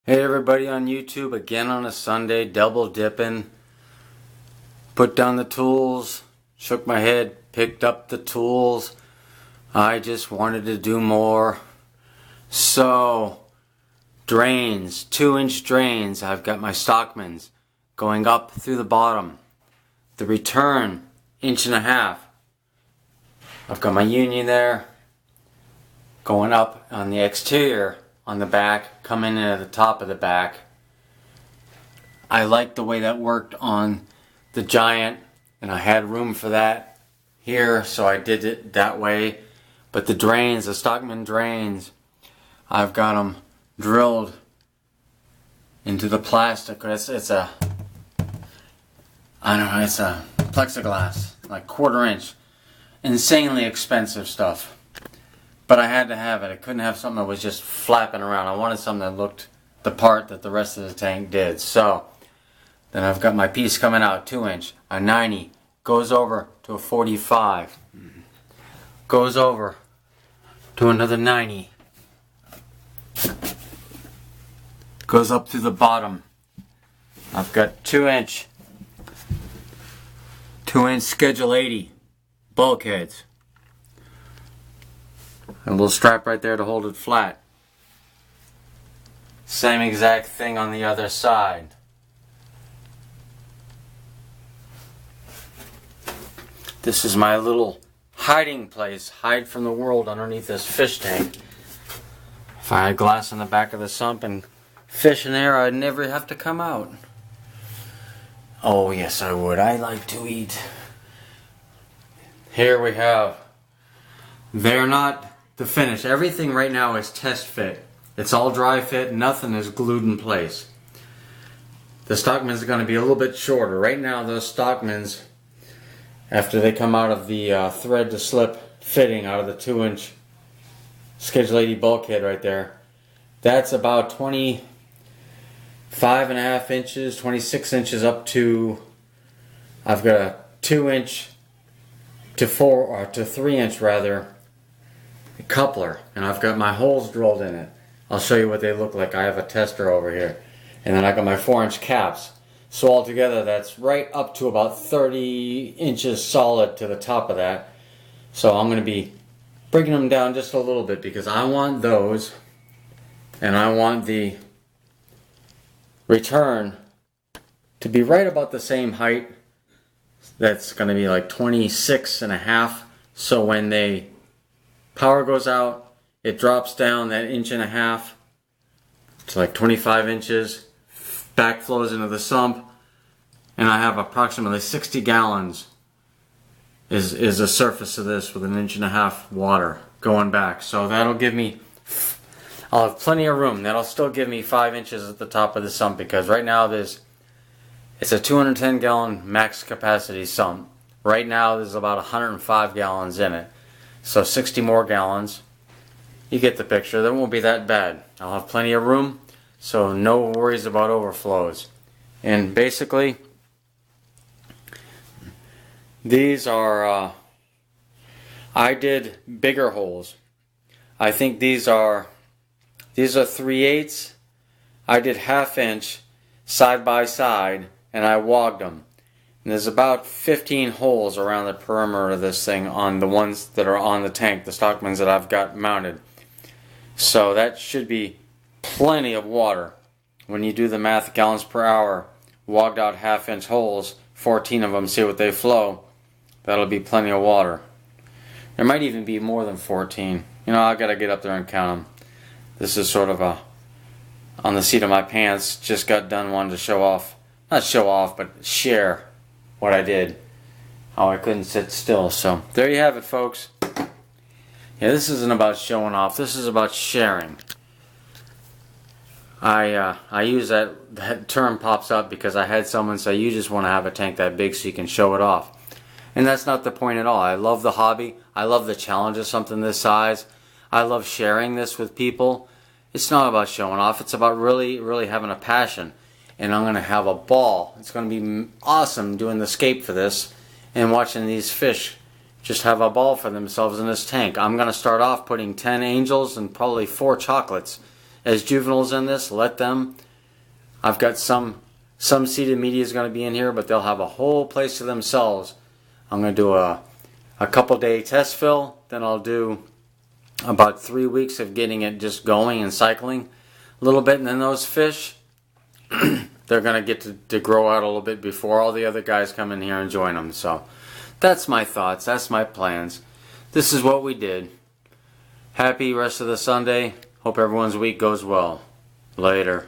Hey everybody on YouTube, again on a Sunday, double dipping. Put down the tools, shook my head, picked up the tools. I just wanted to do more. So, drains, 2-inch drains. I've got my Stockmans going up through the bottom. The return, 1.5 inches. I've got my Union there, going up on the exterior. On the back, coming in at the top of the back. I liked the way that worked on the Giant, and I had room for that here, so I did it that way. But the drains, the Stockman drains, I've got them drilled into the plastic. It's a plexiglass, like 1/4 inch. Insanely expensive stuff. But I had to have it. I couldn't have something that was just flapping around. I wanted something that looked the part that the rest of the tank did. So, then I've got my piece coming out, 2-inch, a 90, goes over to a 45, goes over to another 90, goes up through the bottom. I've got 2-inch Schedule 80 bulkheads. A little strap right there to hold it flat. Same exact thing on the other side. This is my little hiding place. Hide from the world underneath this fish tank. If I had glass on the back of the sump and fish in there, I'd never have to come out. Oh yes, I would. I like to eat. Here we have. They're not the finish. Everything right now is test fit. It's all dry fit. Nothing is glued in place. The Stockmans are going to be a little bit shorter. Right now, those Stockmans, after they come out of the thread to slip fitting out of the 2-inch Schedule 80 bulkhead right there, that's about 25.5 inches, 26 inches up to. I've got a 2-inch to 3-inch rather. Coupler, and I've got my holes drilled in it. I'll show you what they look like. I have a tester over here, and then I got my 4-inch caps. So altogether, that's right up to about 30 inches solid to the top of that. So I'm going to be bringing them down just a little bit because I want those, and I want the return to be right about the same height. That's going to be like 26.5. So when they power goes out, it drops down that 1.5 inches to like 25 inches, backflows into the sump, and I have approximately 60 gallons is the surface of this with 1.5 inches water going back. So that'll give me, I'll have plenty of room. That'll still give me 5 inches at the top of the sump because right now it's a 210 gallon max capacity sump. Right now there's about 105 gallons in it. So 60 more gallons. You get the picture. That won't be that bad. I'll have plenty of room, so no worries about overflows. And basically, these are, I did bigger holes. I think these are 3/8. I did 1/2 inch side by side, and I wogged them. And there's about 15 holes around the perimeter of this thing on the ones that are on the tank, the Stockmans that I've got mounted. So that should be plenty of water. When you do the math, gallons per hour, wogged out 1/2 inch holes, 14 of them, see what they flow, that'll be plenty of water. There might even be more than 14. You know, I've got to get up there and count them. This is sort of on the seat of my pants, just got done wanting to show off. Not show off, but share what I did, how I couldn't sit still. So there you have it, folks. Yeah, this isn't about showing off. This is about sharing. I use that term pops up because I had someone say you just want to have a tank that big so you can show it off, and that's not the point at all. I love the hobby. I love the challenge of something this size. I love sharing this with people. It's not about showing off. It's about really having a passion. And I'm going to have a ball. It's going to be awesome doing the scape for this and watching these fish just have a ball for themselves in this tank. I'm going to start off putting 10 angels and probably 4 chocolates as juveniles in this. Let them. I've got some seeded media is going to be in here, but they'll have a whole place to themselves. I'm going to do a couple day test fill. Then I'll do about 3 weeks of getting it just going and cycling a little bit. And then those fish, they're going to get to grow out a little bit before all the other guys come in here and join them. So that's my thoughts. That's my plans. This is what we did. Happy rest of the Sunday. Hope everyone's week goes well. Later.